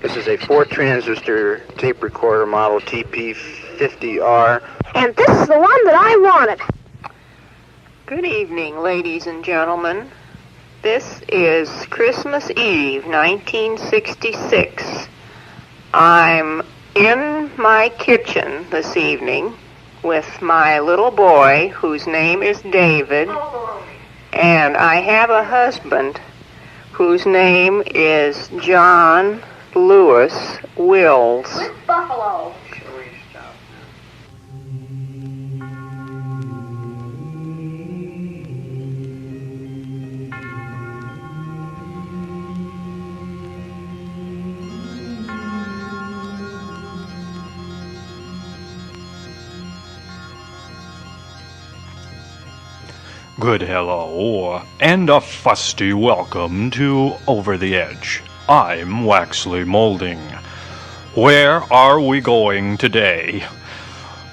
This is a 4-transistor tape recorder model TP50R. And this is the one that I wanted. Good evening, ladies and gentlemen. This is Christmas Eve, 1966. I'm in my kitchen this evening with my little boy, whose name is David, and I have a husband whose name is John Lewis Wills. Buffalo. Good hello, and a fusty welcome to Over the Edge. I'm Waxley Molding. Where are we going today?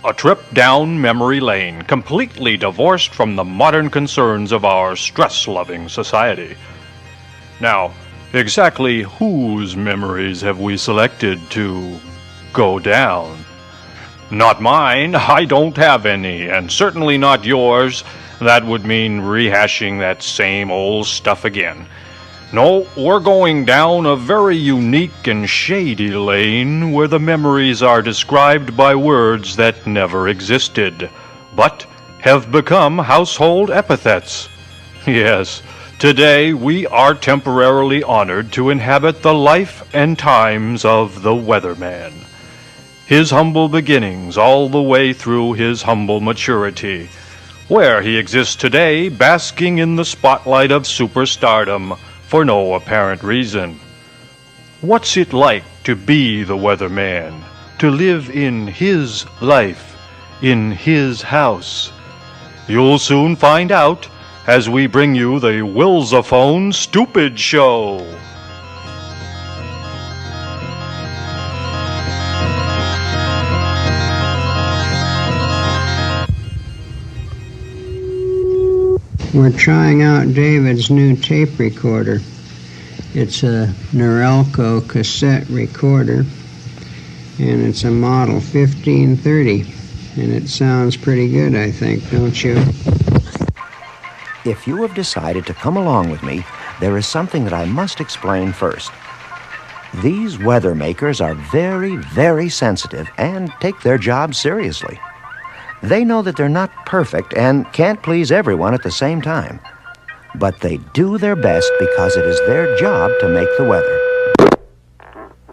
A trip down memory lane, completely divorced from the modern concerns of our stress-loving society. Now, exactly whose memories have we selected to go down? Not mine, I don't have any, and certainly not yours. That would mean rehashing that same old stuff again. No, we're going down a very unique and shady lane where the memories are described by words that never existed, but have become household epithets. Yes, today we are temporarily honored to inhabit the life and times of the Weatherman. His humble beginnings all the way through his humble maturity, where he exists today, basking in the spotlight of superstardom for no apparent reason. What's it like to be the Weatherman, to live in his life, in his house? You'll soon find out as we bring you the Willsaphone Stupid Show. We're trying out David's new tape recorder. It's a Norelco cassette recorder, and it's a model 1530, and it sounds pretty good, I think, don't you? If you have decided to come along with me, there is something that I must explain first. These weather makers are very, very sensitive and take their job seriously. They know that they're not perfect and can't please everyone at the same time. But they do their best because it is their job to make the weather.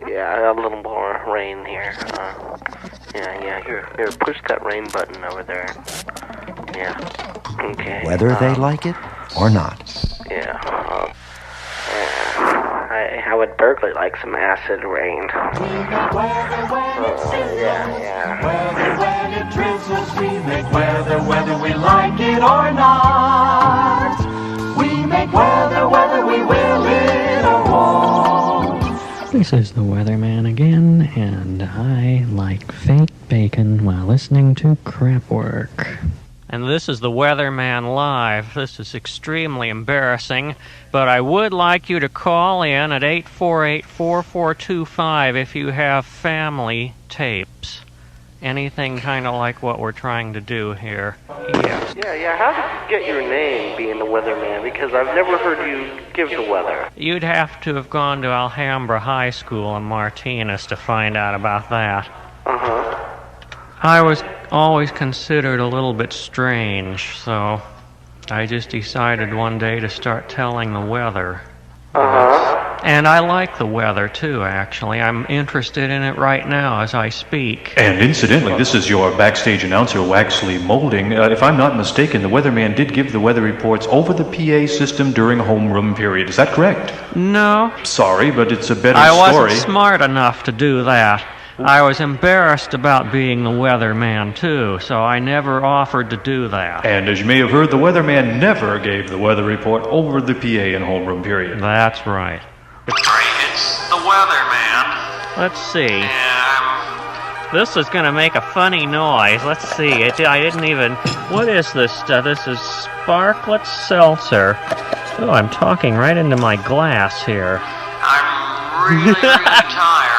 Yeah, I got a little more rain here. Here, push that rain button over there. Yeah, okay. Whether they like it or not. Yeah, I would burgly like some acid rain. Weather when it drizzles, we make weather whether we like it or not. We make weather whether we will it or won't. This is the Weatherman again, and I like fake bacon while listening to crap work. And this is the Weatherman Live. This is extremely embarrassing, but I would like you to call in at 848-4425 if you have family tapes. Anything kind of like what we're trying to do here. Yes. Yeah, how did you get your name being the Weatherman? Because I've never heard you give the weather. You'd have to have gone to Alhambra High School in Martinez to find out about that. Uh-huh. I was always considered a little bit strange, so I just decided one day to start telling the weather. Uh-huh. And I like the weather, too, actually. I'm interested in it right now as I speak. And incidentally, this is your backstage announcer, Waxley Molding. If I'm not mistaken, the Weatherman did give the weather reports over the PA system during homeroom period. Is that correct? No. Sorry, but it's a better I story. wasn't smart enough to do that. I was embarrassed about being the weatherman, too, so I never offered to do that. And as you may have heard, the Weatherman never gave the weather report over the PA in homeroom period. That's right. It's the Weatherman. Let's see. This is going to make a funny noise. Let's see. I didn't even... What is this stuff? This is Sparklet Seltzer. Oh, I'm talking right into my glass here. I'm really tired.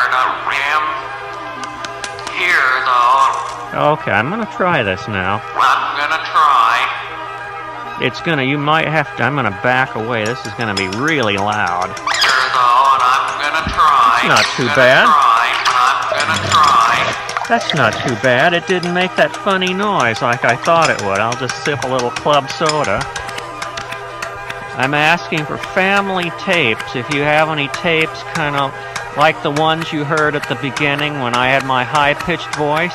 Okay, I'm gonna try this now. I'm gonna try. It's gonna, you might have to, I'm gonna back away. This is gonna be really loud. Here though, and I'm gonna try. It's not too bad. I'm gonna try. That's not too bad. It didn't make that funny noise like I thought it would. I'll just sip a little club soda. I'm asking for family tapes. If you have any tapes kind of like the ones you heard at the beginning when I had my high-pitched voice.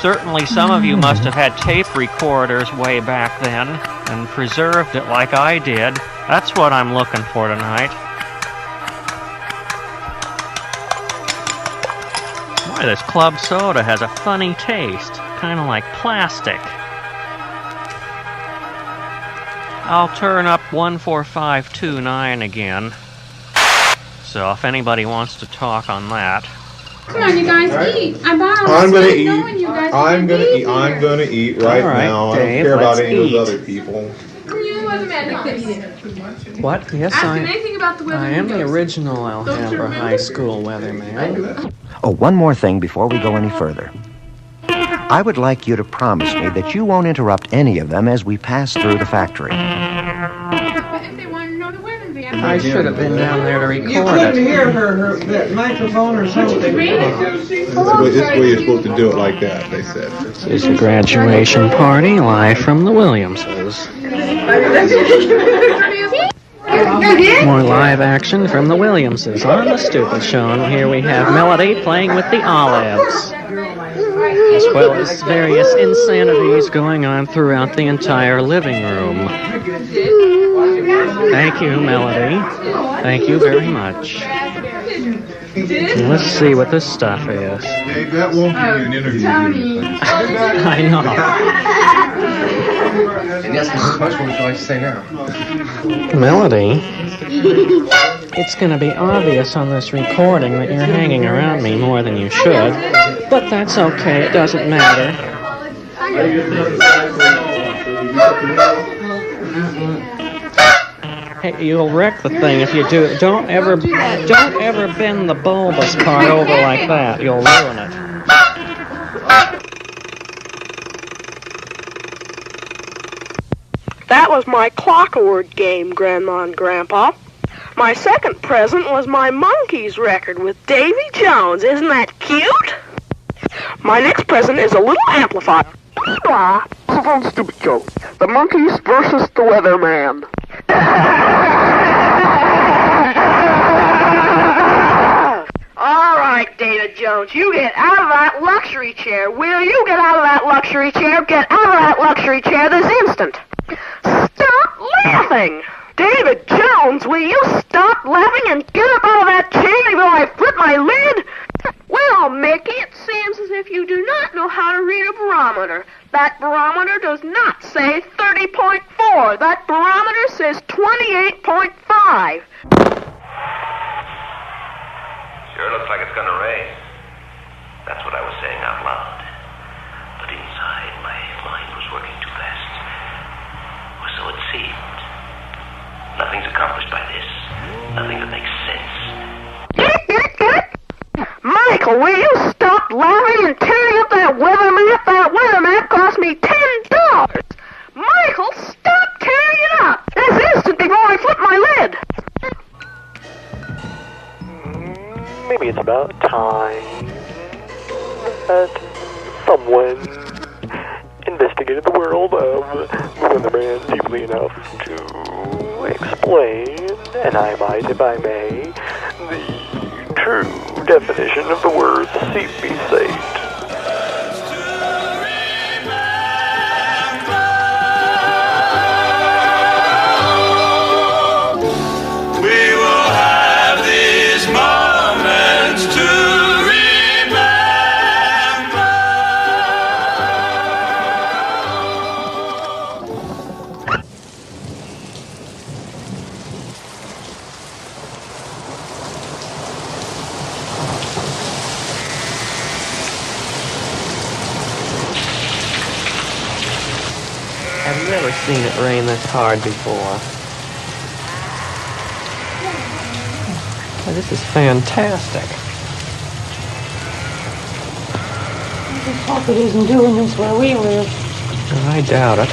Certainly some of you must have had tape recorders way back then and preserved it like I did. That's what I'm looking for tonight. Boy, this club soda has a funny taste, kind of like plastic. I'll turn up 14529 again. So if anybody wants to talk on that. Come on, you guys, eat. I bought all I'm this gonna stuff eat. knowing you guys I'm would gonna be eat. I'm here. gonna eat right, All right, now. I Dave, don't care about let's any of eat. those other people. You wasn't mad at What? Yes, Ask him anything about the weather. I am the windows. original Don't you Alhambra remember? High School weatherman. Oh, one more thing before we go any further. I would like you to promise me that you won't interrupt any of them as we pass through the factory. If they want to know the weather, they have I should have been down there to record You couldn't it. hear her that microphone or something. This is the way you're supposed to do it like that, they said. It's a graduation party live from the Williamses. More live action from the Williamses on the Stupid Show. And here we have Melody playing with the Olives, as well as various insanities going on throughout the entire living room. Thank you, Melody. Thank you very much. Let's see what this stuff is. Dave, that won't give you an interview. I know. And that's the question would you like to say now? Melody, it's going to be obvious on this recording that you're hanging around me more than you should, but that's okay, it doesn't matter. Hey, you'll wreck the thing if you do it. Don't ever bend the bulbous part over like that. You'll ruin it. That was my clockwork game, Grandma and Grandpa. My second present was my Monkees record with Davy Jones. Isn't that cute? My next present is a little amplifier. Stupid joke. The Monkees versus the Weatherman. All right, Dana Jones, you get out of that luxury chair. Will you get out of that luxury chair? Get out of that luxury chair this instant. Stop laughing! David Jones, will you stop laughing and get up out of that chair before I flip my lid? Well, Mickey, it seems as if you do not know how to read a barometer. That barometer does not say 30.4. That barometer says 28.5. Sure looks like it's gonna rain. That's what I was saying out loud. But inside, my mind was working too fast. Or so it seemed. Nothing's accomplished by this. Nothing that makes sense. Michael, will you stop laughing and tearing up that weather map? That weather map cost me $10. Michael, stop tearing it up this instant before I flip my lid. Maybe it's about time that someone investigated the world of the Weatherman deeply enough to explain, and I might, if I may, the true definition of the word CB-sate. Have you ever seen it rain this hard before? Oh, this is fantastic. Hope it isn't doing this where we live. I doubt it.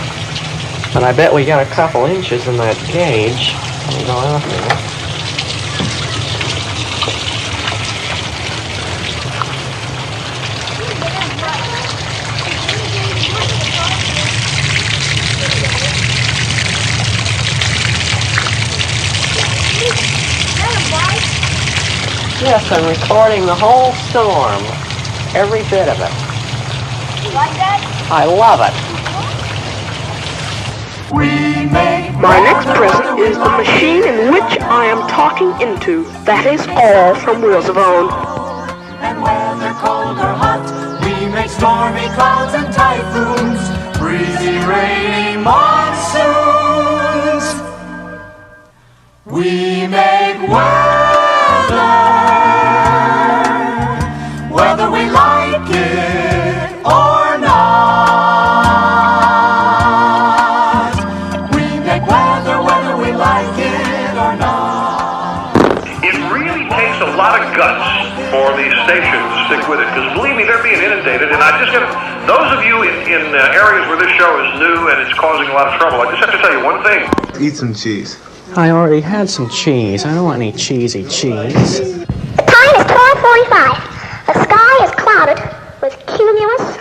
But I bet we got a couple inches in that gauge. We'll go after it. Yes, I'm recording the whole storm. Every bit of it. You like that? I love it. My next present is the machine in which I am talking into. That is all from Willsaphone. And whether cold or hot, we make stormy clouds and typhoons, breezy, rainy monsoons. We make weather, whether we like it or not. We make weather, whether we like it or not. It really takes a lot of guts for these stations to stick with it, because believe me, they're being inundated, and I just got to, those of you in areas where this show is new and it's causing a lot of trouble, I just have to tell you one thing. Eat some cheese. I already had some cheese. I don't want any cheesy cheese. The time is 12:45. The sky is clouded with cumulus,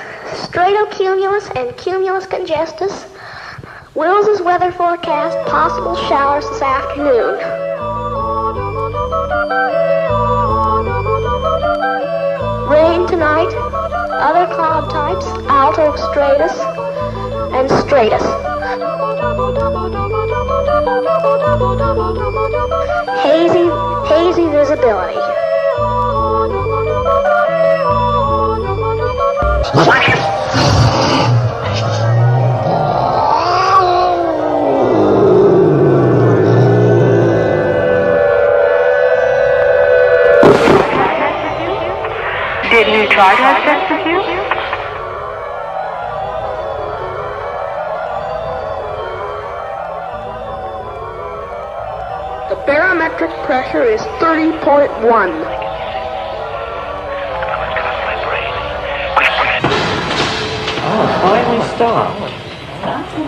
stratocumulus, and cumulus congestus. Will's weather forecast, possible showers this afternoon. Rain tonight, other cloud types, alto stratus and stratus. Hazy visibility. Didn't you try to have sex with you? The barometric pressure is 30.1. Oh, it finally stopped.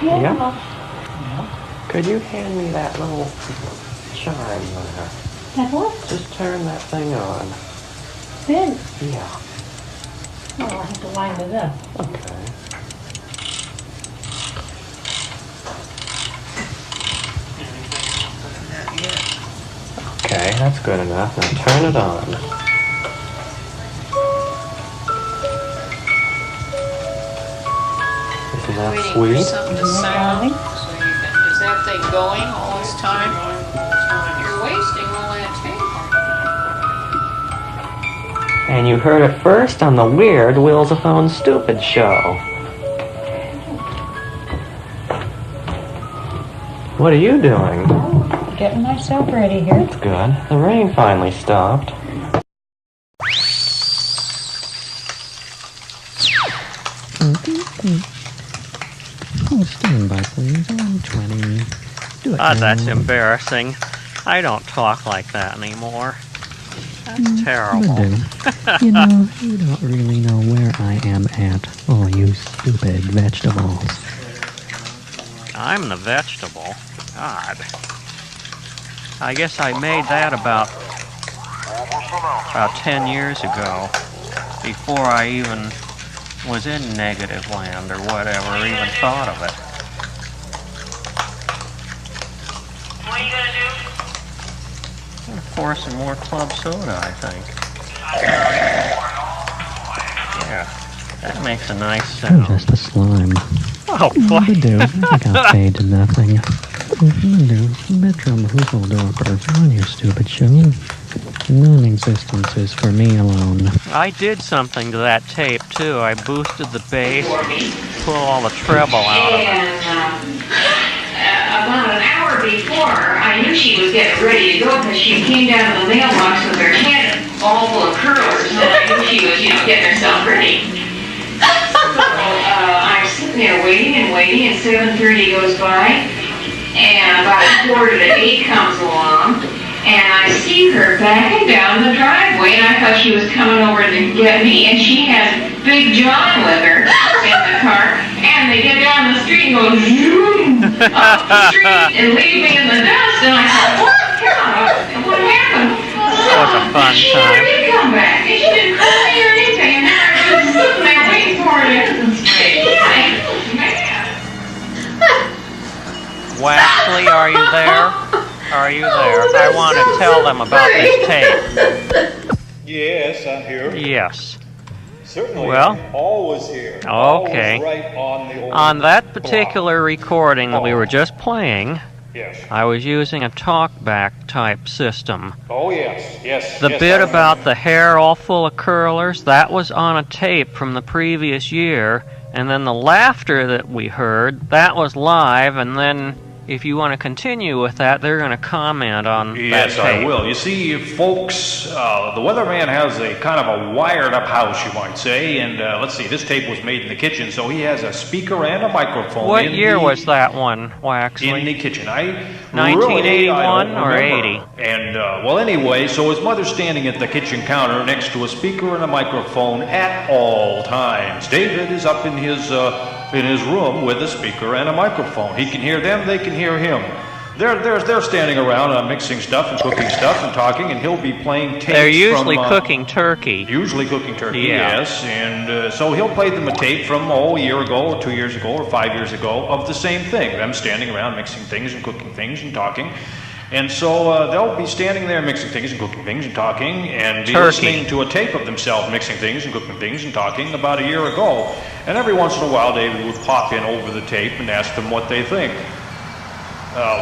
Yeah. Could you hand me that little chime there? That what? Just turn that thing on. Then? Yeah. Well, I'll have to wind it up. Okay. Okay, that's good enough. Now turn it on. Isn't that Waiting sweet? for something to sound. So you can, is that thing going all this time? You're wasting all that tape. And you heard it first on the weird Willsaphone Stupid Show. What are you doing? Getting myself ready here. That's good. The rain finally stopped. Oh, stand by, please. 120. Do it. That's embarrassing. I don't talk like that anymore. That's terrible. You know, you don't really know where I am at. Oh, you stupid vegetables. I'm the vegetable. God. I guess I made that about 10 years ago, before I even was in Negativland or whatever, or even thought of it. What are you gonna do? I'm gonna pour some more club soda, I think. Yeah, that makes a nice I'm sound. just a slime. Oh, what to do? I got paid to nothing. Metrum Hoopeldorper on your stupid show. Non-existence is for me alone. I did something to that tape, too. I boosted the bass, pulled all the treble out of it. About an hour before, I knew she was getting ready to go because she came down to the mailbox with her head all full of curlers, and I knew she was, getting herself ready. So I'm sitting there waiting, and 7:30 goes by, and about 7:45 comes along, and I see her backing down the driveway, and I thought she was coming over to get me, and she has Big John with her in the car, and they get down the street and go zoom up the street and leave me in the dust, and I thought, what? God, what happened? That was a fun she time. never did come back, and she didn't call me or anything, and I was just sitting there waiting for you. Waxley, are you there? Are you there? I want to tell them about this tape. Yes, I'm here. Yes. Certainly. Well, I'm always here. okay. Always right on the old On that particular recording that we were just playing, Yes. I was using a talkback type system. Oh, yes. Yes. The yes, bit I about the hair all full of curlers, that was on a tape from the previous year, and then the laughter that we heard, that was live, and then if you want to continue with that, they're going to comment on Yes, that tape. I will. You see, folks, the weatherman has a kind of a wired-up house, you might say, and let's see, this tape was made in the kitchen, so he has a speaker and a microphone. What year was that one, Waxley? In the kitchen. 1981 or 80? And, well, anyway, so his mother's standing at the kitchen counter next to a speaker and a microphone at all times. David is up in his room with a speaker and a microphone. He can hear them, they can hear him. They're standing around mixing stuff and cooking stuff and talking, and he'll be playing tapes. They're usually cooking turkey. Usually cooking turkey, Yeah. yes. And so he'll play them a tape from, a year ago, or 2 years ago, or 5 years ago of the same thing. Them standing around mixing things and cooking things and talking. And so they'll be standing there mixing things and cooking things and talking and be listening to a tape of themselves mixing things and cooking things and talking about a year ago. And every once in a while, David would pop in over the tape and ask them what they think.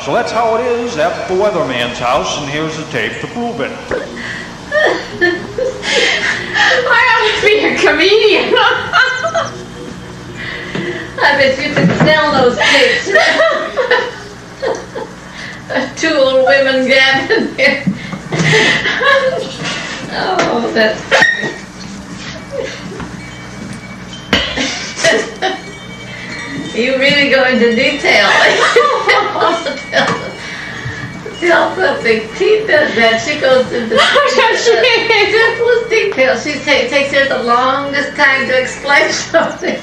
So that's how it is at the weatherman's house, and here's the tape to prove it. I ought to be a comedian. I bet you could sell those tapes. Two old women gathered there. Oh, that's you really go into detail. Tell something. She does that. She goes into simplest detail. She takes her the longest time to explain something.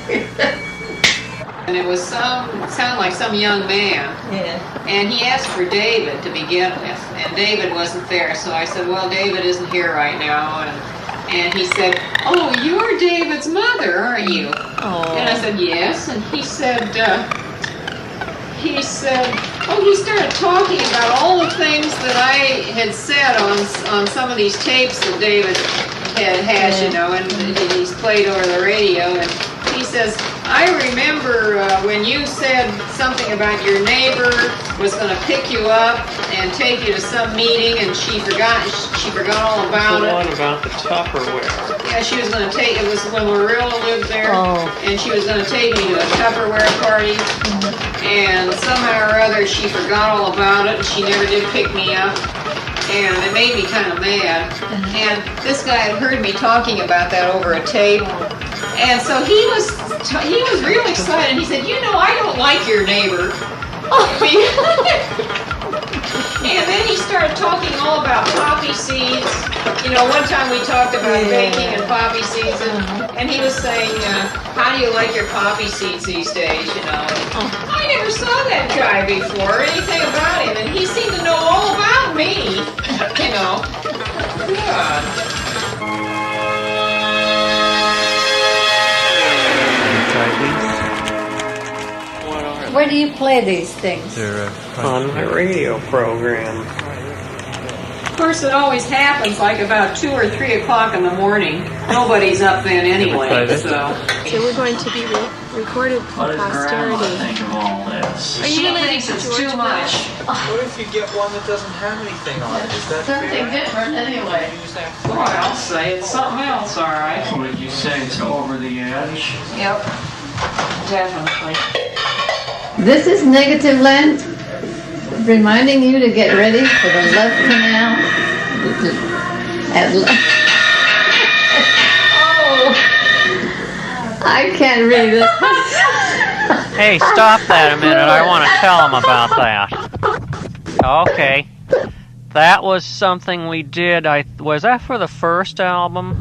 And it was sounded like some young man. Yeah. And he asked for David to begin with, and David wasn't there. So I said, well, David isn't here right now. And he said, oh, you're David's mother, aren't you? Oh. And I said, yes. And he said, oh, he started talking about all the things that I had said on some of these tapes that David has, you know, and he's played over the radio. And he says, I remember when you said something about your neighbor was going to pick you up and take you to some meeting, and she forgot all about The it. one about the Tupperware. Yeah, she was going to take, it was when Marilla lived there, and she was going to take me to a Tupperware party, and somehow or other she forgot all about it, and she never did pick me up, and it made me kind of mad. And this guy had heard me talking about that over a tape, and so he was real excited, and he said, you know, I don't like your neighbor. And then he started talking all about poppy seeds. You know, one time we talked about baking and poppy seeds, and he was saying, how do you like your poppy seeds these days, you know? I never saw that guy before, or anything about him, and he seemed to know all about me, you know. God. Where do you play these things? They're on my radio program. Of course, it always happens like about 2 or 3 o'clock in the morning. Nobody's up then anyway, so. So we're going to be recorded for posterity. Are you related to George? Too much. What if you get one that doesn't have anything on it? Is that Something fair? different anyway. Well, I'll say it's something else, all right. Would you say it's over the edge? Yep, definitely. This is Negativland, reminding you to get ready for the love canal. Oh, I can't read it. Hey, stop that a minute. I want to tell them about that. Okay. That was something we did. Was that for the first album?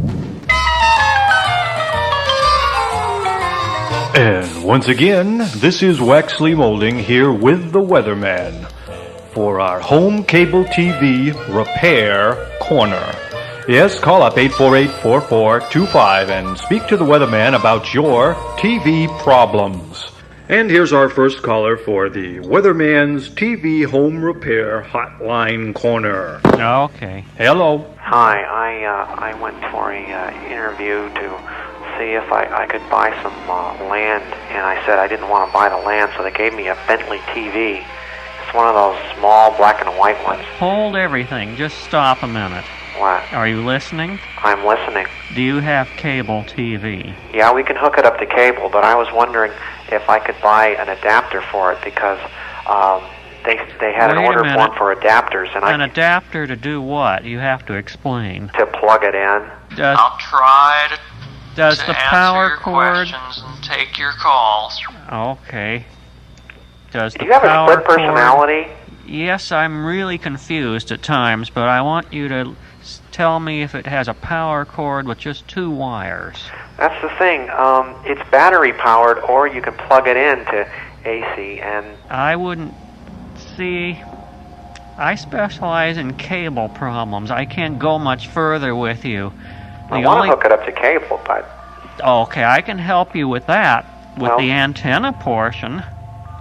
And once again, this is Waxley Molding here with the Weatherman for our home cable TV repair corner. Yes, call up 848-4425 and speak to the Weatherman about your TV problems. And here's our first caller for the Weatherman's TV Home Repair Hotline Corner. Okay. Hello. Hi, I went for a interview to see if I could buy some land, and I said I didn't want to buy the land, so they gave me a Bentley TV. It's one of those small black and white ones. Hold everything. Just stop a minute. What? Are you listening? I'm listening. Do you have cable TV? Yeah, we can hook it up to cable, but I was wondering if I could buy an adapter for it, because they had an order form for adapters, and an adapter to do what? You have to explain. To plug it in. I'll try to Does the power your cord questions and take your calls. Okay. Does Do the you have a power split personality? Cord... Yes, I'm really confused at times, but I want you to tell me if it has a power cord with just 2 wires. That's the thing. It's battery powered, or you can plug it into AC, and I wouldn't see. I specialize in cable problems. I can't go much further with you. I want to hook it up to cable, but okay, I can help you with that, with Well- the antenna portion.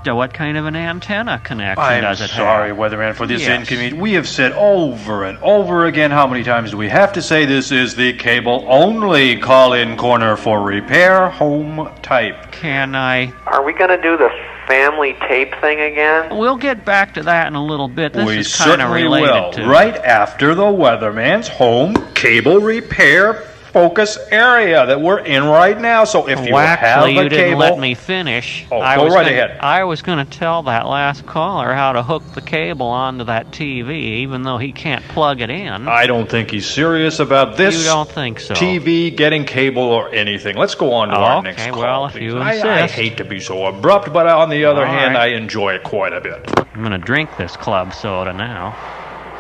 What kind of an antenna connection does it have? I'm sorry, Weatherman, for this Yes. inconvenience. We have said over and over again, how many times do we have to say this is the cable-only call-in corner for repair home type? Can I... Are we going to do the family tape thing again? We'll get back to that in a little bit. This We is kind of certainly related will, to... right after the Weatherman's home cable repair focus area that we're in right now. So if you have Waxley, a you didn't cable... let me finish. Oh, go right ahead. I was going to tell that last caller how to hook the cable onto that TV, even though he can't plug it in. I don't think he's serious about this. You don't think so? TV, getting cable, or anything. Let's go on to our next call. well, if please. you I insist. hate to be so abrupt, but on the other All hand, right. I enjoy it quite a bit. I'm going to drink this club soda now.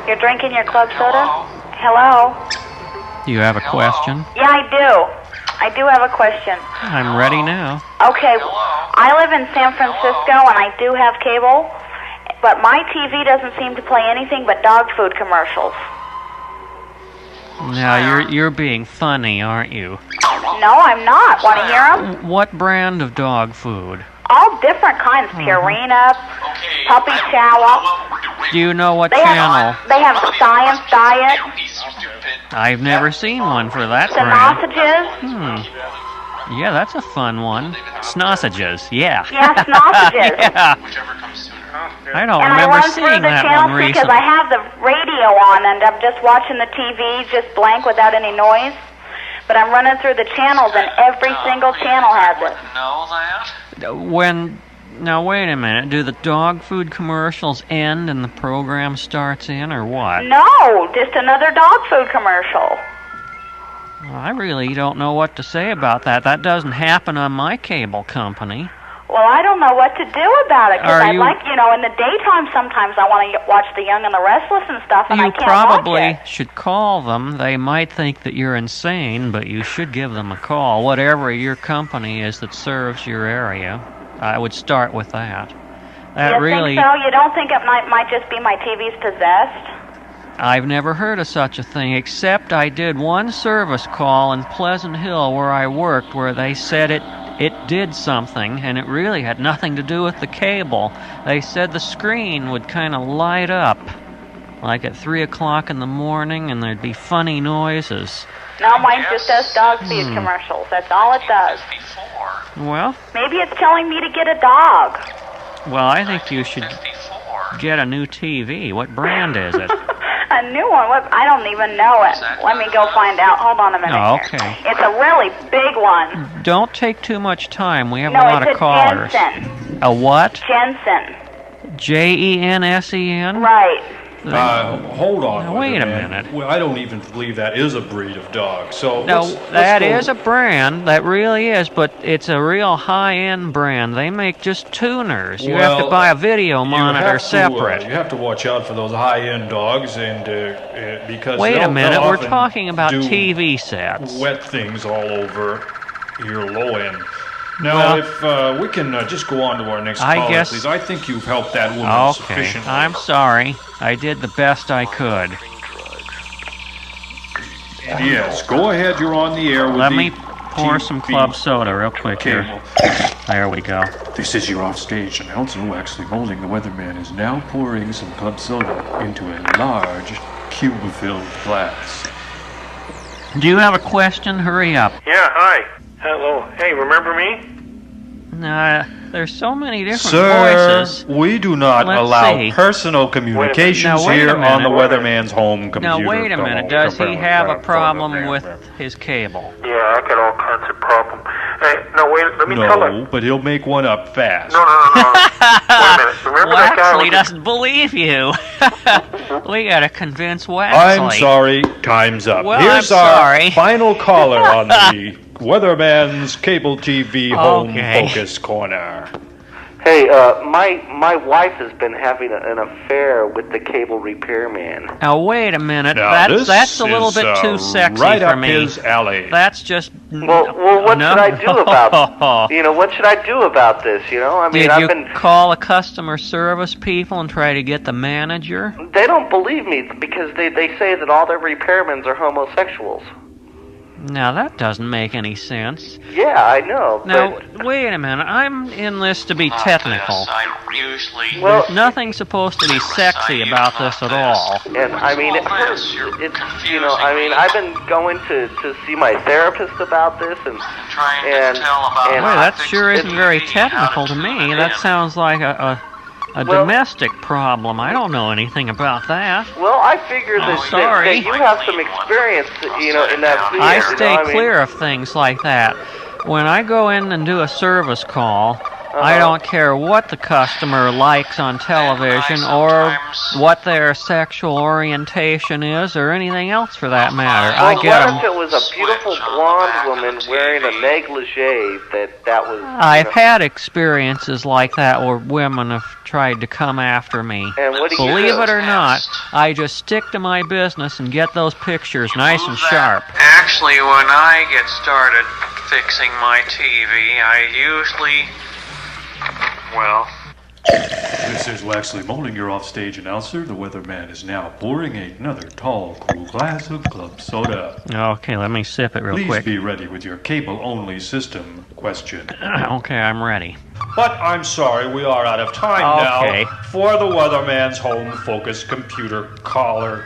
You're drinking your club soda? Hello? Do you have a question? Yeah, I do. I do have a question. I'm ready now. Okay, I live in San Francisco and I do have cable, but my TV doesn't seem to play anything but dog food commercials. Now, you're being funny, aren't you? No, I'm not. Want to hear them? What brand of dog food? All different kinds. Purina, Puppy Chow. Do you know what They channel? have Science Diet, I've never seen one for that brand. Sausages. Yeah, that's a fun one. Sausages, yeah. Yeah, sausages. Yeah. I don't And I remember run through seeing the that channels one because recently. I have the radio on and I'm just watching the TV just blank without any noise. But I'm running through the channels and every single channel has it. Know that? Now, wait a minute. Do the dog food commercials end and the program starts in, or what? No, just another dog food commercial. I really don't know what to say about that. That doesn't happen on my cable company. Well, I don't know what to do about it because Are I you- like, in the daytime sometimes I want to watch The Young and the Restless and stuff and I You can't watch probably it. should call them. They might think that you're insane, but you should give them a call. Whatever your company is that serves your area, I would start with that. That You really, think so? You don't think it might just be my TV's possessed? I've never heard of such a thing, except I did one service call in Pleasant Hill where I worked where they said it did something, and it really had nothing to do with the cable. They said the screen would kind of light up, like at 3 o'clock in the morning, and there'd be funny noises. No, mine just does dog food commercials. That's all it does. Well, Maybe it's telling me to get a dog. I think you should get a new TV. What brand is it? A new one? What? I don't even know it. Let me go find out. Hold on a minute. Oh, here. okay. It's a really big one. Don't take too much time. We have No, a lot it's of callers. Jensen. A what? Jensen. Jensen? Right. Hold on. Now, wait a Weatherman. minute. Well, I don't even believe that is a breed of dog. So No, that go. is a brand. That really is, but it's a real high-end brand. They make just tuners. You have to buy a video monitor separate. You have to watch out for those high-end dogs, and because wait a minute, they'll we're often talking about do TV sets. Wet things all over your low end. Now, if we can just go on to our next caller, please. I think you've helped that woman sufficiently. I'm sorry. I did the best I could. Yes, go ahead. You're on the air with Let me pour some club soda real quick here. There we go. This is your offstage announcer, Waxley Molding. The weatherman is now pouring some club soda into a large cube-filled glass. Do you have a question? Hurry up. Yeah, hi. Hello. Hey, remember me? There's so many different Sir, voices. we do not allow personal communications here on the weatherman's home computer. Now, wait a minute. Does he have a problem with his cable? Yeah, I got all kinds of problems. Hey, no, wait, let me tell No, but he'll make one up fast. No. Wait a minute. Remember that guy? Waxley doesn't believe you. We gotta convince Waxley. I'm sorry. Time's up. Well, Here's I'm sorry. our final caller on the Weatherman's Cable TV Home Focus Corner. Hey, my wife has been having an affair with the cable repairman. Now wait a minute. Now, That's a little bit too sexy right for up me. his alley. That's just Well, what should I do about? What should I do about this? I mean, Did you call a customer service people and try to get the manager? They don't believe me because they say that all their repairmen are homosexuals. Now that doesn't make any sense. Yeah, I know. Now wait a minute. I'm in this to be technical. Well, there's nothing supposed to be sexy about this at all. And I mean, I've been going to see my therapist about this, and Well, that sure isn't very technical to me. That sounds like a domestic problem. I don't know anything about that. Well, I figured that you have some experience, in that field. I stay clear of things like that. When I go in and do a service call, I don't care what the customer likes on television or what their sexual orientation is or anything else for that matter. Well, I get what if it was a beautiful blonde woman wearing a negligee that was... I've had experiences like that where women have tried to come after me. And what do you Believe do? it or not, I just stick to my business and get those pictures nice and sharp. Actually, when I get started fixing my TV, I usually... Well... This is Waxley Molding, your offstage announcer. The weatherman is now pouring another tall, cool glass of club soda. Okay, let me sip it real Please quick. be ready with your cable-only system question. Okay, I'm ready. But I'm sorry, we are out of time Okay. now for the weatherman's home focus computer collar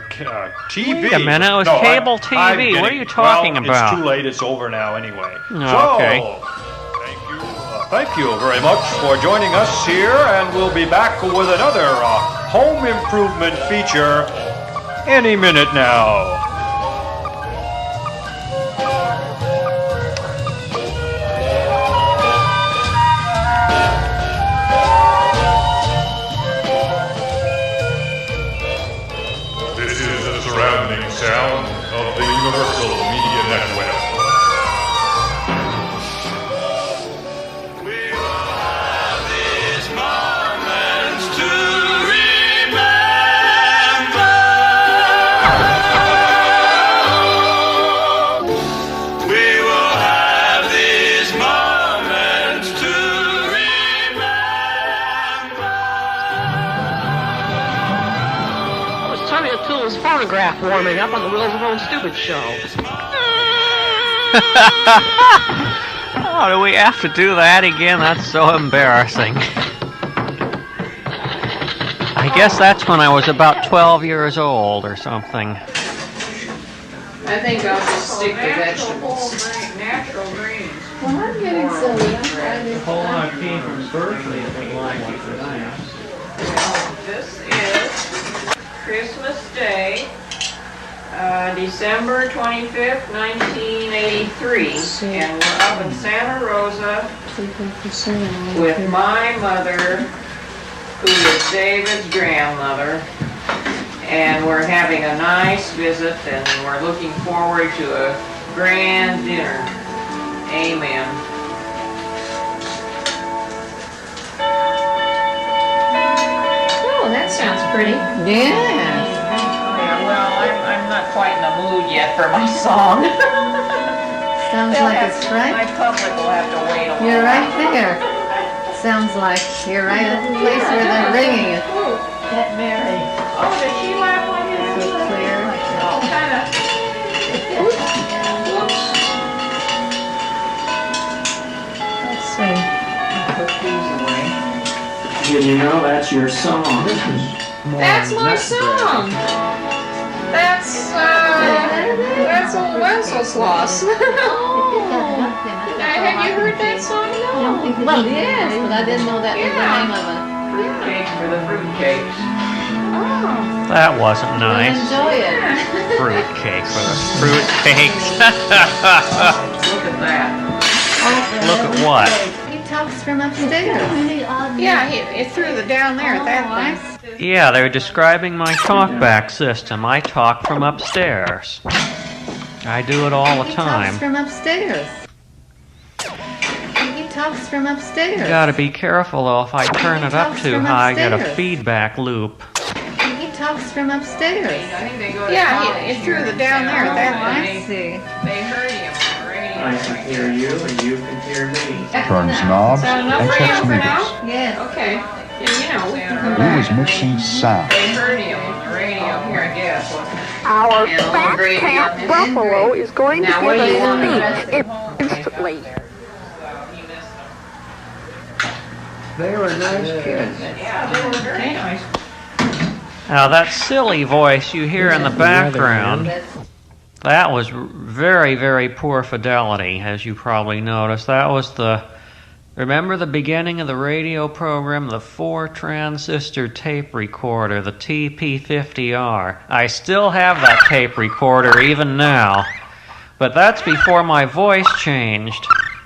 TV. Wait a minute, it was No, cable I'm TV. What are getting- you talking well, about? It's too late. It's over now anyway. Okay. So, thank you very much for joining us here, and we'll be back with another home improvement feature any minute now. This is the surrounding sound of the Universal Media Network. Phonograph warming up on the Willsaphone Stupid Show. Oh, do we have to do that again? That's so embarrassing. I guess that's when I was about 12 years old or something. I think I'll just stick to vegetables. Natural greens. Well, I'm getting silly. I'm trying to... Hold on, came from Berkeley if we like it for that. This is Christmas Day, December 25th, 1983. And we're up in Santa Rosa with my mother, who is David's grandmother. And we're having a nice visit, and we're looking forward to a grand dinner. Amen. Oh, that sounds pretty. Yeah. Well, I'm not quite in the mood yet for my song. Sounds like it's right. My public will have to wait a while. You're right there. Sounds like you're right at the place where they're ringing it. That Mary. Oh, does she laugh like that? So clear. Oh, kind of. Whoops. Let's see. I'll put these away. You know, that's your song. That's my song. That's old Wenceslas. Have you heard that song? No. Well, yes, but I didn't know that was the name of it. Fruitcake for the fruitcakes. Oh. That wasn't nice. Enjoy it. Fruitcake for the fruitcakes. Look at that. Look at what? He talks from upstairs. Yeah, it threw the down there at that thing. Yeah, they were describing my talkback system. I talk from upstairs. I do it all the He time. talks from upstairs. He talks from upstairs. You gotta be careful though, if I turn it up too high, I get a upstairs. feedback loop. He talks from upstairs. Yeah, it threw the down there at that thing. I see. They heard him on the radio. I can hear you and you can hear me. Turns knobs Is that enough and for checks you for meters. now? Yes. Okay. Yeah, you know, we can come Who back. is mixing sound? They heard him on the radio. Here, I guess. Our And a little fat gravy cat on this. Buffalo is going to Now, give what do you want? a speech instantly. They were nice kids. Yeah, they were very nice. Now that silly voice you hear in the background, that was very, very poor fidelity, as you probably noticed. That was remember the beginning of the radio program, the 4-transistor tape recorder, the TP50R. I still have that tape recorder even now, but that's before my voice changed.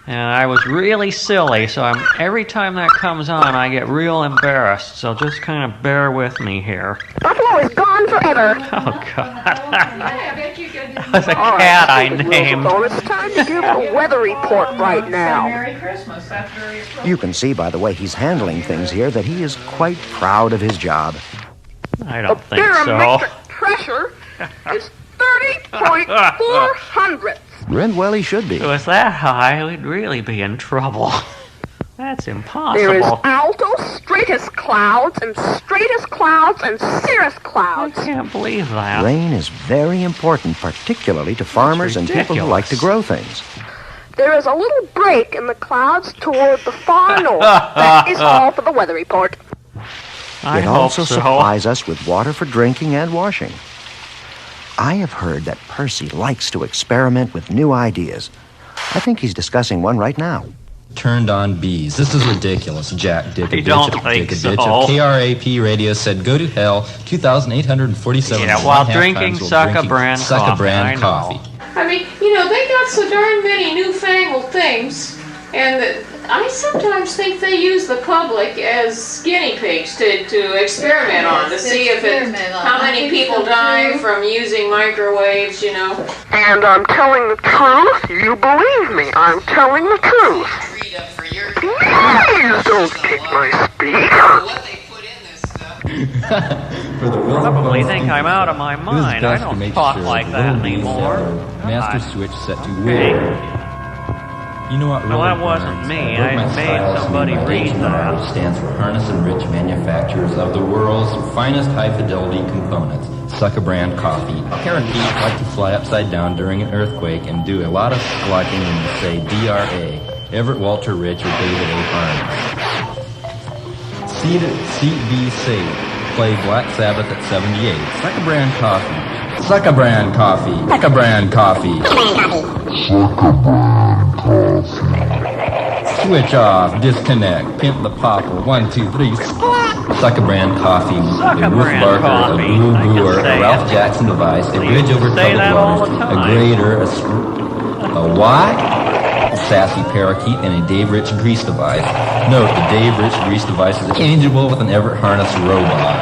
And I was really silly, so every time that comes on, I get real embarrassed. So just kind of bear with me here. Buffalo is gone forever. Oh, God. That was a cat I named. It's time to give a weather report right now. Merry Christmas. That's very appropriate. You can see by the way he's handling things here that he is quite proud of his job. I don't think so. Barometric pressure is 30.4 hundredths. And well, he should be. If it was that high, we'd really be in trouble. That's impossible. There is alto stratus clouds and stratus clouds and cirrus clouds. I can't believe that. Rain is very important, particularly to farmers and people who like to grow things. There is a little break in the clouds toward the far north. That is all for the weather report. It also supplies us with water for drinking and washing. I have heard that Percy likes to experiment with new ideas. I think he's discussing one right now. Turned on bees. This is ridiculous. Jack Dick I don't think so. of KRAP radio said go to hell 2,847. Yeah, while drinking Succa-Brand coffee. I mean, you know, they got so darn many newfangled things, and I sometimes think they use the public as guinea pigs to experiment on, to see if how many people die from using microwaves, you know. And I'm telling the truth. You believe me. I'm telling the truth. Please don't kick my speaker. Probably think I'm out of my mind. I don't talk like that anymore. Master switch set to weird. You know what? Well, that wasn't me. I made somebody read that. Stands for Harness and Rich Manufacturers of the world's finest high-fidelity components. Succa-Brand coffee. Karen and Pete like to fly upside down during an earthquake and do a lot of squawking when you say DRA. Everett Walter Rich or David A. Harness. Seat B Safe. Play Black Sabbath at 78. Succa-Brand coffee. Succa-Brand coffee. Succa-Brand coffee. Succa-Brand coffee. Switch off. Disconnect. Pimp the popple. 1, 2, 3. Succa-Brand coffee. A Ruth Barker. A Guru Brewer. A Ralph Jackson device. A bridge over troubled waters. A grater. A what? A sassy parakeet and a Dave Rich grease device. Note, the Dave Rich grease device is interchangeable with an Everett Harness robot.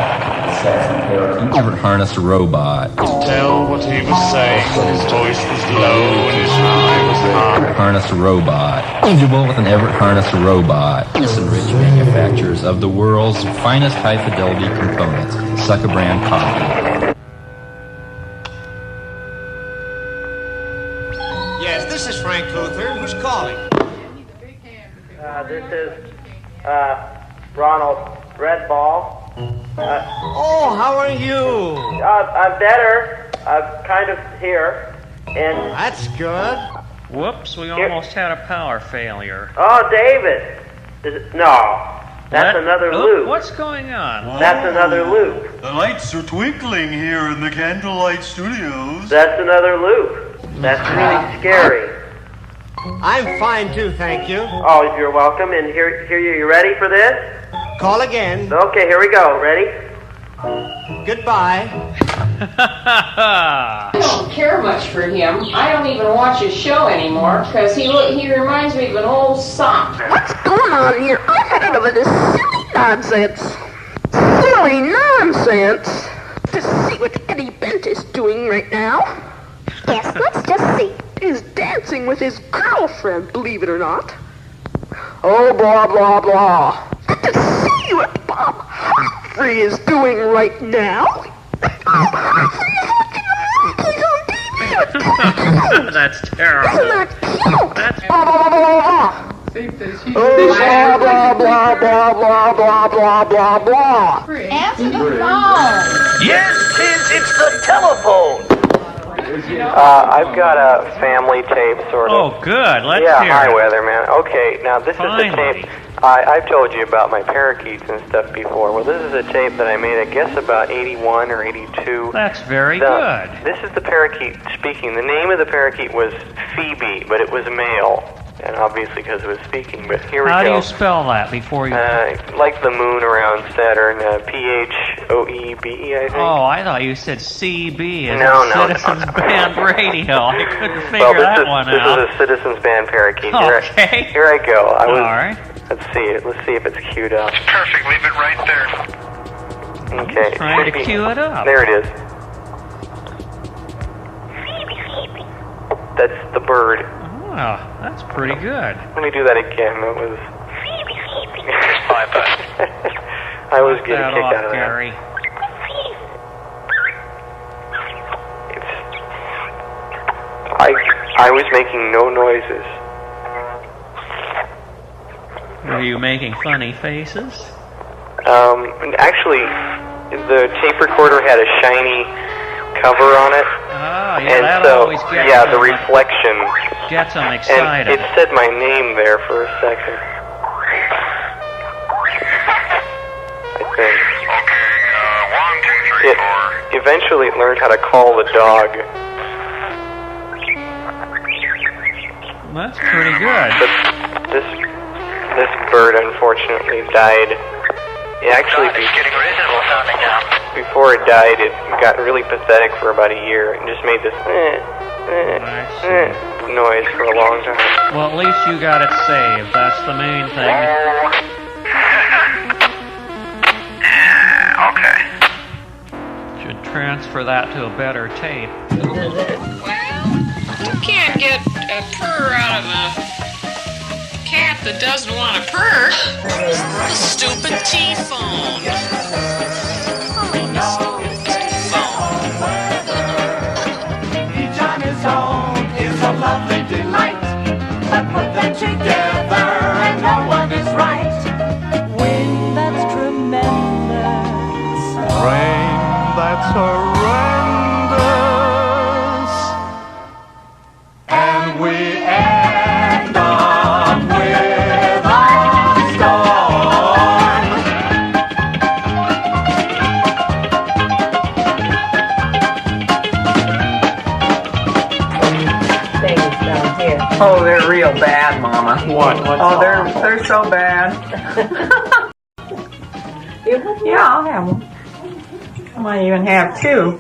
sexy parakeet. Never harnessed a robot. Tell what he was saying. His voice was low and his eye was high. Harnessed a robot. Eligible with an Everett harnessed a robot. Listen, rich manufacturers of the world's finest high-fidelity components. Sucker brand coffee. Yes, this is Frank Luther. Who's calling? This is Ronald Redball. Oh, how are you? I'm better. I'm kind of here. And that's good. Whoops, we almost had a power failure. Oh, David. No, that's another loop. What's going on? That's another loop. The lights are twinkling here in the Candlelight Studios. That's another loop. That's really scary. I'm fine too, thank you. Oh, you're welcome. And here you ready for this? Call again. Okay, here we go. Ready? Goodbye. I don't care much for him. I don't even watch his show anymore because he reminds me of an old sop. What's going on here? I'm headed over this silly nonsense. Silly nonsense? To see what Eddie Bent is doing right now. Yes, let's just see. He's dancing with his girlfriend, believe it or not. Oh, blah, blah, blah. But to see what Bob Humphrey is doing right now. Bob Humphrey is looking on TV. That's terrible. Isn't that cute? That's blah, blah, blah, blah, blah. Oh, blah, blah, blah, blah, blah, blah, blah, blah. Answer the phone. Yes, kids, it's the telephone. I've got a family tape, sort of. Oh, good. Let's yeah, hear hi, it. Weatherman. Okay, now this is the tape. I've told you about my parakeets and stuff before. Well, this is a tape that I made, I guess, about 81 or 82. That's very good. This is the parakeet speaking. The name of the parakeet was Phoebe, but it was male. And obviously because it was speaking, but here we go. How do you spell that before you... like the moon around Saturn, P-H-O-E-B-E, I think. Oh, I thought you said CB as No. Citizens Band Radio. I couldn't figure that one out. This is a Citizens Band parakeet. Okay. Here I go. All right. Let's see if it's queued up. It's perfect. Leave it right there. Okay. Trying to cue it up. There it is. That's the bird. Oh, that's pretty good. Let me do that again. That was... I was getting a kick out of that. Gary. I was making no noises. Were you making funny faces? Actually, the tape recorder had a shiny cover on it. Oh, yeah, and that so, always gets yeah, them, the reflection. Gets them excited. And it said my name there for a second. I think. Okay, 1, 2, 3, 4. Eventually it learned how to call the dog. That's pretty good. But this bird unfortunately died. It actually before it died, it got really pathetic for about a year and just made this noise for a long time. Well, at least you got it saved. That's the main thing. Okay. Should transfer that to a better tape. You can't get a purr out of a cat that doesn't want to purr. The stupid T-phone. Each on his own is a lovely delight, but put them together and no one is right. Wind that's tremendous, Rain that's horrendous, and we end up with a storm. Things down here. Oh, they're real bad, Mama. What? Oh, they're so bad. Yeah, I'll have them. I might even have 2.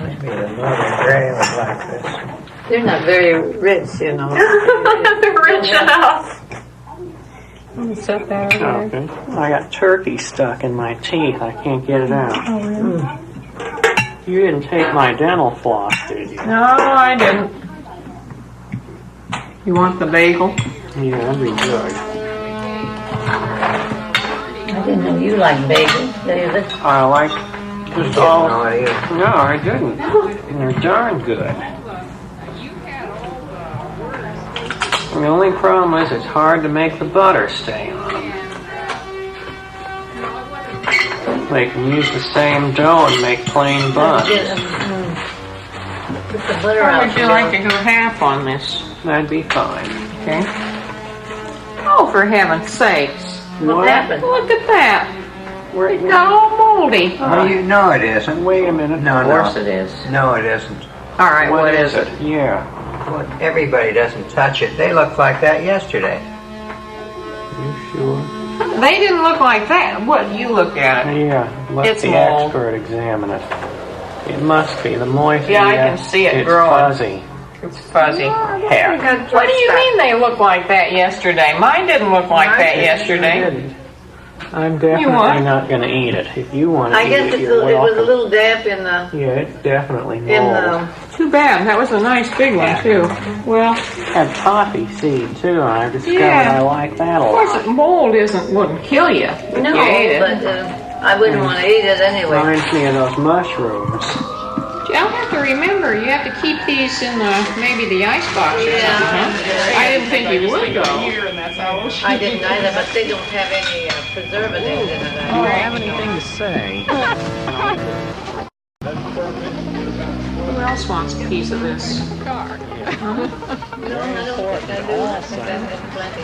Maybe the Northern Gray was like this. They're not very rich, you know. They're rich enough. Let me set that over there. Okay. I got turkey stuck in my teeth. I can't get it out. Oh, really? You didn't take my dental floss, did you? No, I didn't. You want the bagel? Yeah, that'd be good. I didn't know you liked bagels, David. I like just all... No, I didn't. And they're darn good. The only problem is it's hard to make the butter stay on them. They can use the same dough and make plain buns. Put the butter Or out. would you like to go half on this? That'd be fine. Okay. Oh, for heaven's sakes. What happened? Look at that. It got all moldy. No, it isn't. Wait a minute. No, Of course it is. No, it isn't. All right, what is it? Yeah. Well, everybody doesn't touch it. They looked like that yesterday. You sure? They didn't look like that. What, you look at it? Yeah. Let It's the mold. expert examine it. It must be the moisture. Yeah, I can see it it's growing. Fuzzy. It's fuzzy. Heck. What do you mean they look like that yesterday? Mine didn't look like that yesterday. I'm definitely not going to eat it. If you want to I eat guess it, it you're was a welcome. little damp in the... Yeah, it's definitely mold. In the... Too bad. That was a nice big one, too. Well, had poppy seed, too, and I discovered Yeah. I like that a of lot. course, mold wouldn't kill you if No, you ate it. but I wouldn't want to eat it anyway. Reminds me of those mushrooms. I'll have to remember, you have to keep these in maybe the ice box or something, huh? I didn't think you would, though. I didn't either, but they don't have any preservatives in it. Do you have anything to say? Who else wants a piece of this? No, I don't think I do. I think I've had plenty.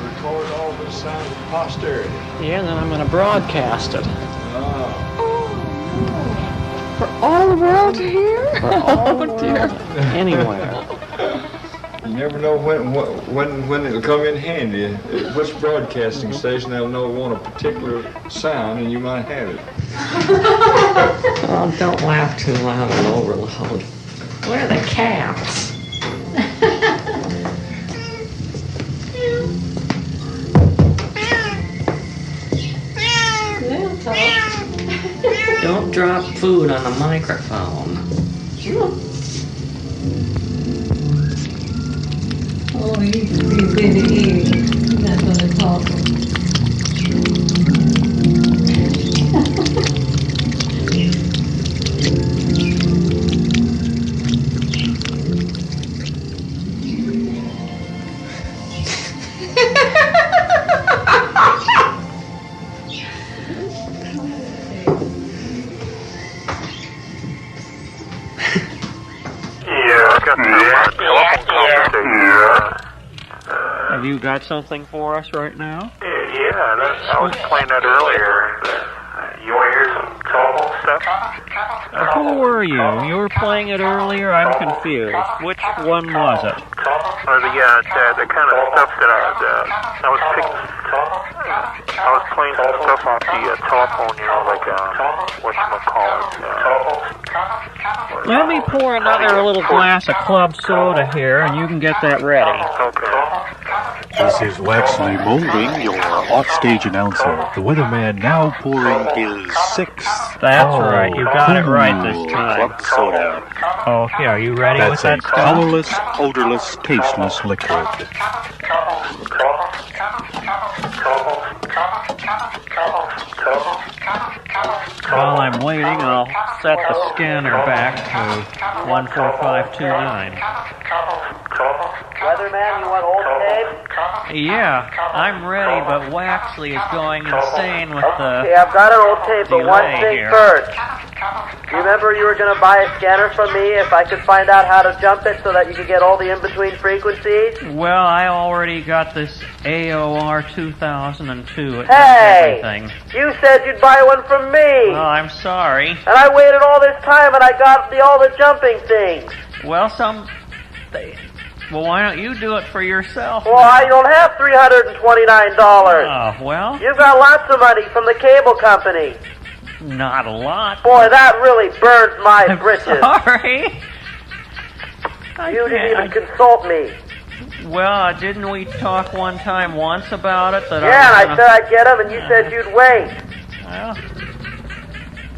Record all the sound of posterity. Yeah, and then I'm going to broadcast it. For all the world to hear? Oh, dear. Anywhere. You never know when it'll come in handy. Which broadcasting station they'll know want a particular sound, and you might have it. Oh, don't laugh too loud and overloud. Where are the cats? Don't drop food on the microphone. Oh, he's busy. That's what it's called. Have you got something for us right now? I was playing that earlier. You want to hear some telephone stuff? Who were you? You were playing it earlier? I'm confused. Which one was it? Or the kind of stuff that I was picking. I was playing some stuff off the telephone, like whatchamacallit. Let me pour another little glass of club soda here, and you can get that ready. This is Waxley Molding, your offstage announcer. The weatherman now pouring his sixth. That's right, you got it right this time. Club soda. Okay, are you ready with that That's a stuff? colorless, odorless, tasteless liquid. While I'm waiting, I'll set the scanner back to 14529. Weatherman, you want old tape? Yeah, I'm ready, but Waxley is going insane with the Okay, I've got an old tape, but one delay thing here. first. You remember you were going to buy a scanner from me if I could find out how to jump it so that you could get all the in-between frequencies? Well, I already got this AOR 2002. It does Hey! everything. You said you'd buy one from me! Well, I'm sorry. And I waited all this time and I got all the jumping things. Well, well, why don't you do it for yourself? Well, I don't have $329. Oh, well, You've got lots of money from the cable company. not a lot. Boy, that really burns my britches. Sorry. You didn't even consult me. Well, didn't we talk one time once about it? Yeah, and I said I'd get them, and you said you'd wait.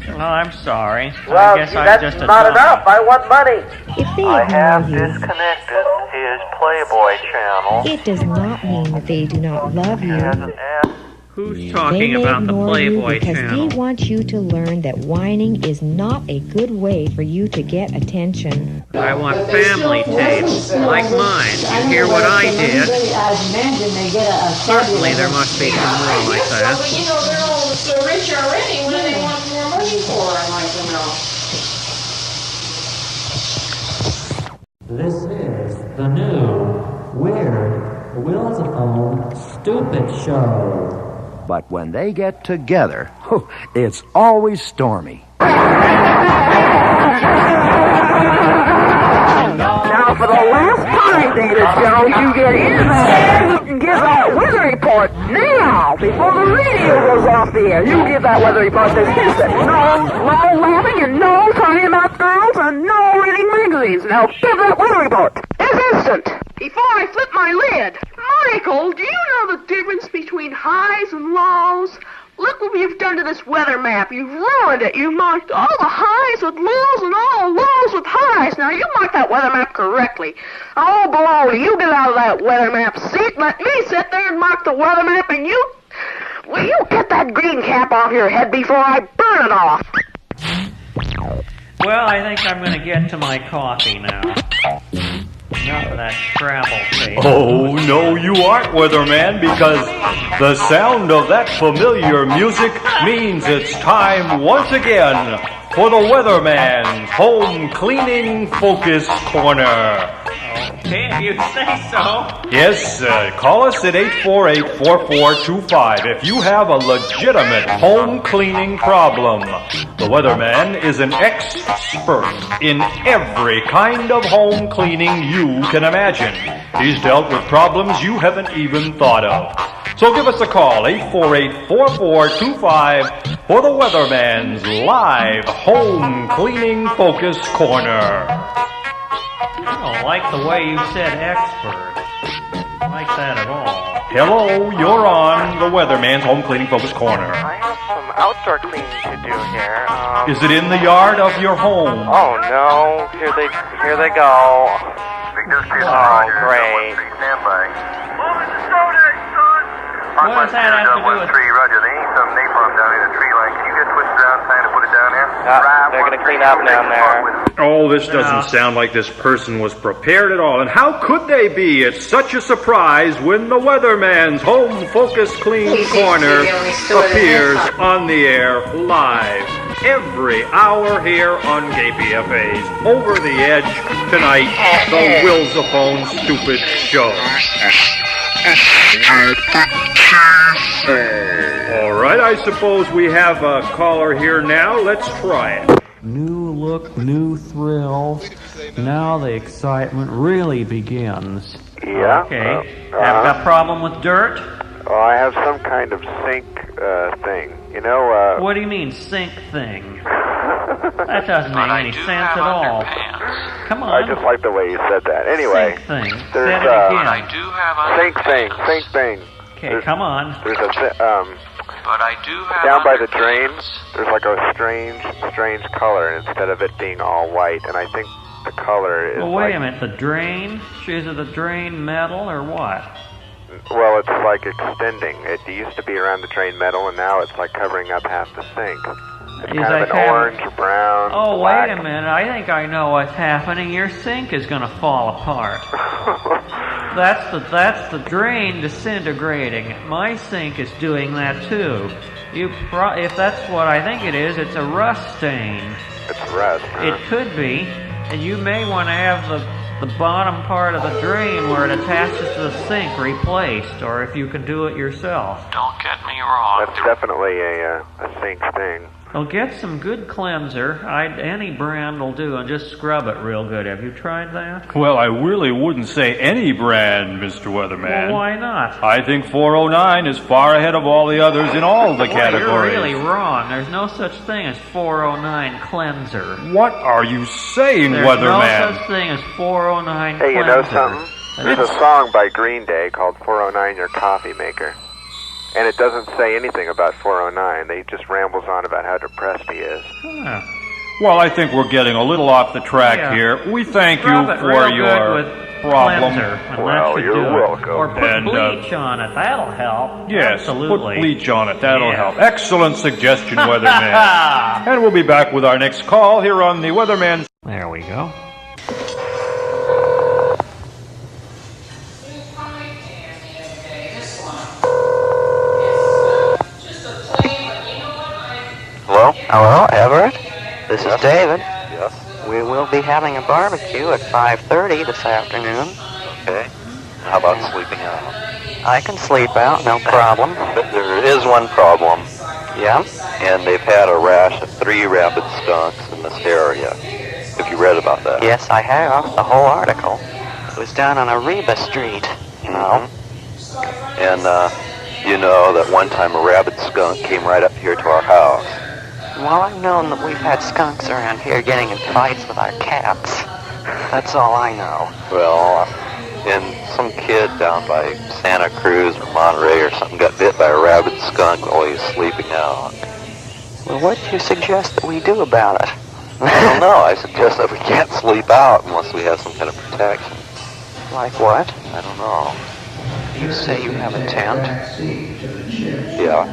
Well, I'm sorry. Well, I guess I'm that's just a not dummy. enough. I want money. If they I have ignore you, disconnected his Playboy channel. it does not mean that they do not love you. Who's They talking may about the ignore you Playboy because channel? they want you to learn that whining is not a good way for you to get attention. I want family tapes, like mine. You hear what I did? Certainly there must be some more like that. Well, you know, they're all so rich already. What do they want more money for, I'd like to know. This is the new, weird, Willsaphone stupid show. But when they get together, it's always stormy. Now, for the last time, Data Jones, you get in there and give that weather report now, before the radio goes off the air. You give that weather report this instant. No laughing and no talking about girls and no reading magazines. Now, give that weather report this instant, before I flip my lid. Michael, do you know the difference between highs and lows? Look what you've done to this weather map. You've ruined it. You've marked all the highs with lows and all the lows with highs. Now, you marked that weather map correctly. Oh, baloney, you get out of that weather map seat. Let me sit there and mark the weather map, and you... Will you get that green cap off your head before I burn it off? Well, I think I'm going to get to my coffee now. Enough of that Scrabble tape. Oh, no, you aren't, Weatherman, because the sound of that familiar music means it's time once again for the Weatherman's Home Cleaning Focus Corner. Okay, if you say so. Yes, call us at 848-4425 if you have a legitimate home cleaning problem. The Weatherman is an expert in every kind of home cleaning you can imagine. He's dealt with problems you haven't even thought of. So give us a call, 848-4425, for the Weatherman's live home cleaning focus corner. I don't like the way you said expert. I don't like that at all. Hello, you're on the Weatherman's Home Cleaning Focus Corner. I have some outdoor cleaning to do here. Is it in the yard of your home? Oh no! Here they go. Oh great! What does that have to do with... Roger, they need some napalm down in the tree line. Can you get twisted around trying to put it down here? They're gonna clean up down there. Oh, this doesn't sound like this person was prepared at all. And how could they be? It's such a surprise when the Weatherman's Home Focus Clean Corner appears on the air live every hour here on KPFA's Over the Edge tonight, the Willsaphone Stupid Show. All right, I suppose we have a caller here now. Let's try it. New look, new thrills. Now the excitement really begins. Yeah. Okay. Have a problem with dirt? Oh, I have some kind of sink thing. You know, What do you mean, sink thing? That doesn't make any sense at all. Come on. I just like the way you said that. Anyway, Sink thing. there's Say it again. sink thing. Okay, come on. There's a down by the drain. There's like a strange color, and instead of it being all white, and I think the color is. Well, wait a minute. The drain? Is it the drain metal or what? Well, it's like extending. It used to be around the drain metal, and now it's like covering up half the sink. It's kind of an orange or brown. Oh, black. wait a minute. I think I know what's happening. Your sink is going to fall apart. That's the drain disintegrating. My sink is doing that too. If that's what I think it is, it's a rust stain. It's rust, huh? It could be, and you may want to have the bottom part of the drain where it attaches to the sink replaced, or if you can do it yourself. Don't get me wrong. That's definitely a sink thing. Well, get some good cleanser. Any brand will do, and just scrub it real good. Have you tried that? Well, I really wouldn't say any brand, Mr. Weatherman. Well, why not? I think 409 is far ahead of all the others in all the categories. You're really wrong. There's no such thing as 409 cleanser. What are you saying, There's Weatherman? no such thing as 409 Hey, cleanser. you know something? There's a song by Green Day called 409 Your Coffee Maker. And it doesn't say anything about 409. They just rambles on about how depressed he is. Huh. Well, I think we're getting a little off the track here. We thank you for your problem. Well, you're welcome. Or put bleach on it. That'll help. Yes, Absolutely. put bleach on it. That'll help. Excellent suggestion, Weatherman. And we'll be back with our next call here on the Weatherman. There we go. Hello? Hello, Everett. This is David. Yes. We will be having a barbecue at 5:30 this afternoon. Okay. How about sleeping out? I can sleep out, no problem. But there is one problem. Yeah? And they've had a rash of 3 rabid skunks in this area. Have you read about that? Yes, I have. The whole article. It was down on Areba Street, you know. And, you know that one time a rabid skunk came right up here to our house. Well, I've known that we've had skunks around here getting in fights with our cats. That's all I know. Well, and some kid down by Santa Cruz or Monterey or something got bit by a rabid skunk while he was sleeping out. Well, what do you suggest that we do about it? I don't know. I suggest that we can't sleep out unless we have some kind of protection. Like what? I don't know. You say you have a tent? Yeah.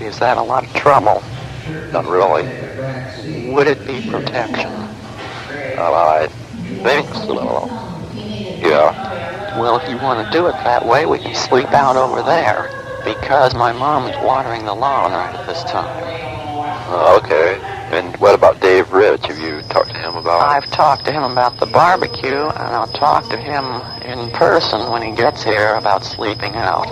Is that a lot of trouble? Not really. Would it be protection? I think so. Yeah. Well, if you want to do it that way, we can sleep out over there. Because my mom is watering the lawn right at this time. Okay. And what about Dave Rich? Have you talked to him about it? I've talked to him about the barbecue, and I'll talk to him in person when he gets here about sleeping out.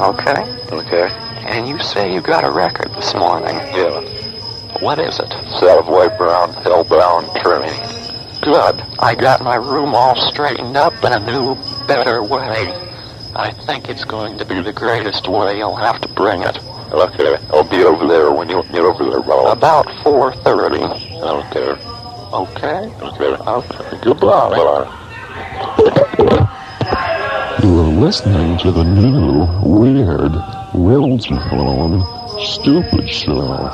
Okay? Okay. And you say you got a record this morning. Yeah. What is it? Savoy Brown, Hellbound Trimming. Good. I got my room all straightened up in a new, better way. I think it's going to be the greatest way. You'll have to bring it. Okay. I'll be over there when you get over there, Bob. About 4:30. Okay. Okay? Okay. Okay. Goodbye. Bye. You are listening to the new, weird, Willsaphone Stupid Show,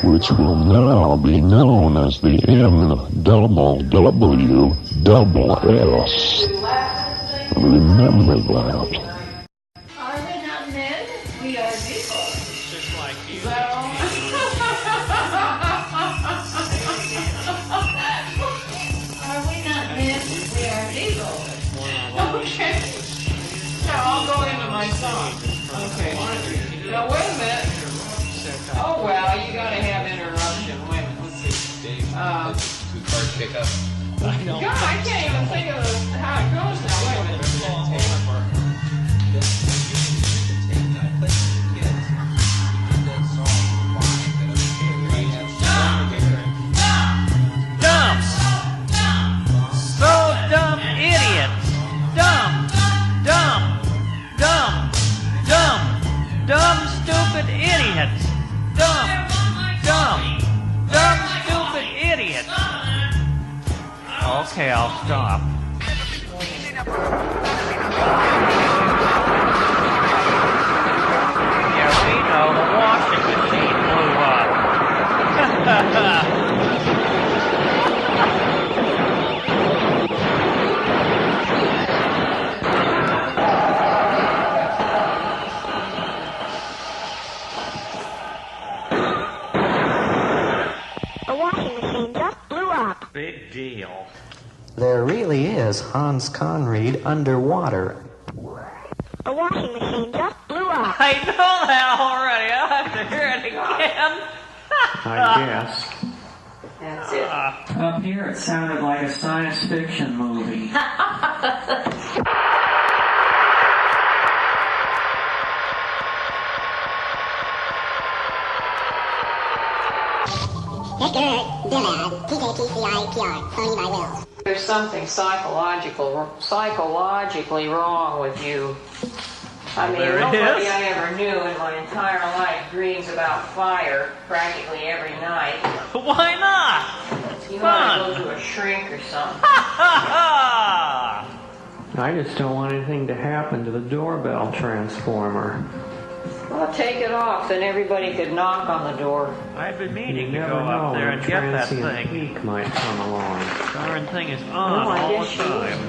which will now be known as the MWWS. Remember that. Are we not men? We are people. Just like you. So... Are we not men? We are people. Okay. Now I'll go into my song. Okay. Now wait a minute. Oh well, you gotta have interruption. Wait a minute. Let's see. Two-part pickup. I know. God, I can't even think of how it goes now. Wait a minute. Dumb! So dumb, idiots! Dumb! Dumb! Dumb! Dumb! Dumb, stupid idiots! Dumb! Dumb! Dumb, stupid idiots! Okay, I'll stop. Yeah, we know the washing machine blew up. The washing machine just blew up. Big deal. There really is Hans Conried underwater. The washing machine just blew up. I know that already. I'll have to hear it again. I guess. That's it. Up here it sounded like a science fiction movie. There's something psychologically wrong with you. I mean, There it nobody is. I ever knew in my entire life dreams about fire practically every night. Why not? You Fun. want to go to a shrink or something. I just don't want anything to happen to the doorbell transformer. Well, take it off, then everybody could knock on the door. I've been meaning to go up there and get that thing. Peak might come along. Darn thing is on all the time.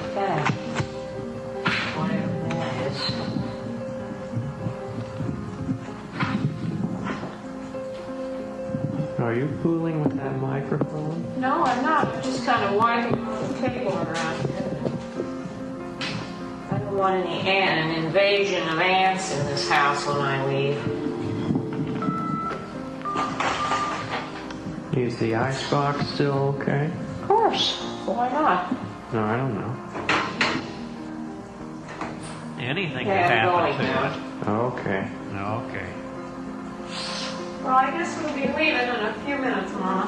Whatever that is. Are you fooling with that microphone? No, I'm not. I'm just kind of winding the table around. I don't want an invasion of ants in this house when I leave. Is the icebox still okay? Of course. Why not? No, I don't know. Anything can Yeah, happen going to it. Okay. Okay. Well, I guess we'll be leaving in a few minutes, Mom.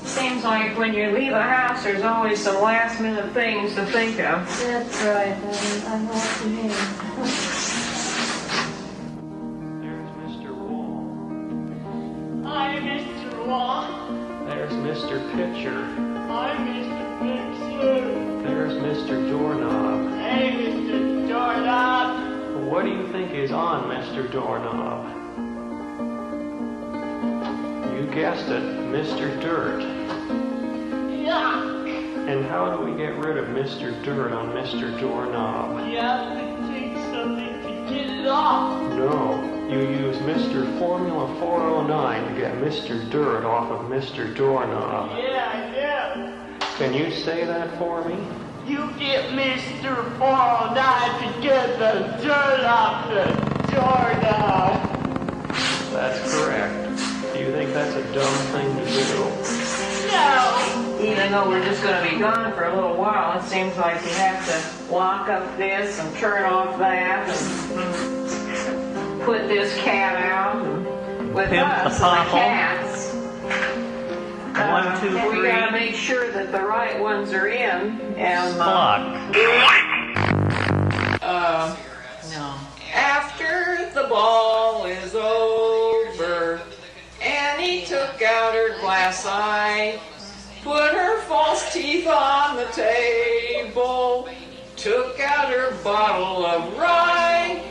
Seems like when you leave a house, there's always some last-minute things to think of. That's right. I know what you mean. There's Mr. Wall. Hi, Mr. Wall. There's Mr. Pitcher. Hi, Mr. Pitcher. There's Mr. Doorknob. Hey, Mr. Doorknob. What do you think is on Mr. Doorknob? You guessed it, Mr. Dirt. Yuck. And how do we get rid of Mr. Dirt on Mr. Doorknob? You have to take something to get it off. No, you use Mr. Formula 409 to get Mr. Dirt off of Mr. Doorknob. Yeah. Can you say that for me? You get Mr. 409 to get the dirt off the doorknob. That's correct. Do you think that's a dumb thing to do? No. Even though we're just going to be gone for a little while, it seems like you have to lock up this and turn off that and put this cat out. And with Pimp us, the and the pothole. cats, 1, 2, 3. we got to make sure that the right ones are in. And no. After the ball is over, Annie took out her glass eye, put her false teeth on the table, took out her bottle of rye,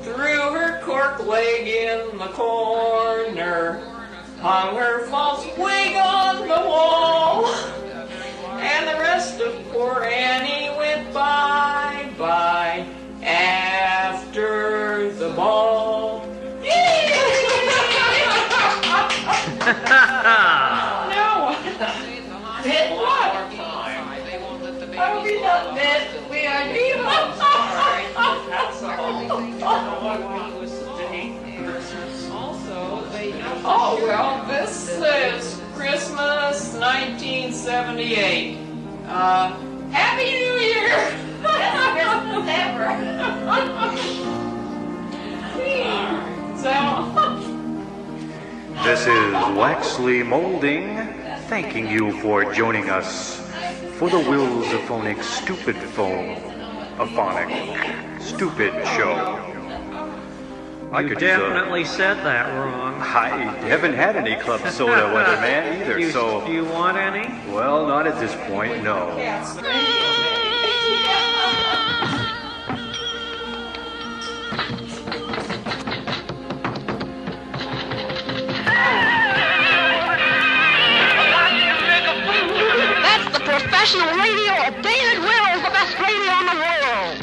threw her cork leg in the corner, hung her false wig on the wall, and the rest of poor Annie went bye-bye after the ball. No. Bit what? Are we not bit? We are divas. Oh, well, this says Christmas 1978. Happy New Year! Best Christmas ever. So, This is Waxley Molding, thanking you for joining us for the Willsaphonic Stupid Phone, a phonic stupid show. You definitely said that wrong. I haven't had any club soda, Weatherman, either, so... Do you want any? Well, not at this point, no. That's the professional radio of David Wills, the best radio in the world.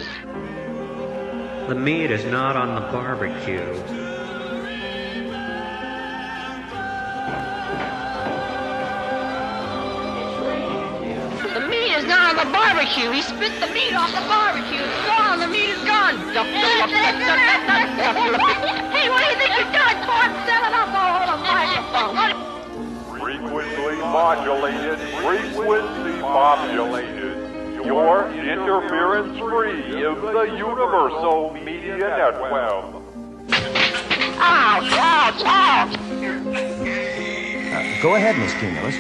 The meat is not on the barbecue. The meat is not on the barbecue. He spit the meat off the barbecue. It's gone. The meat is gone. Hey, what do you think you're doing, Torm? Selling up all the microphone. Frequency modulated, frequency modulated. Your interference-free is the Universal Media Network. Ouch, ouch, ouch. Go ahead, Miss Cumulus.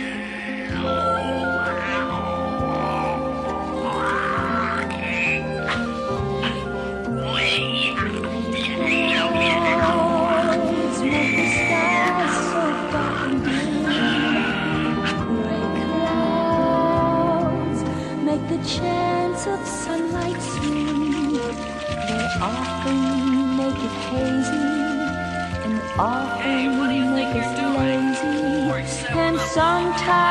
Make chance of sunlight soon. They often make it hazy and often make us lazy. And sometimes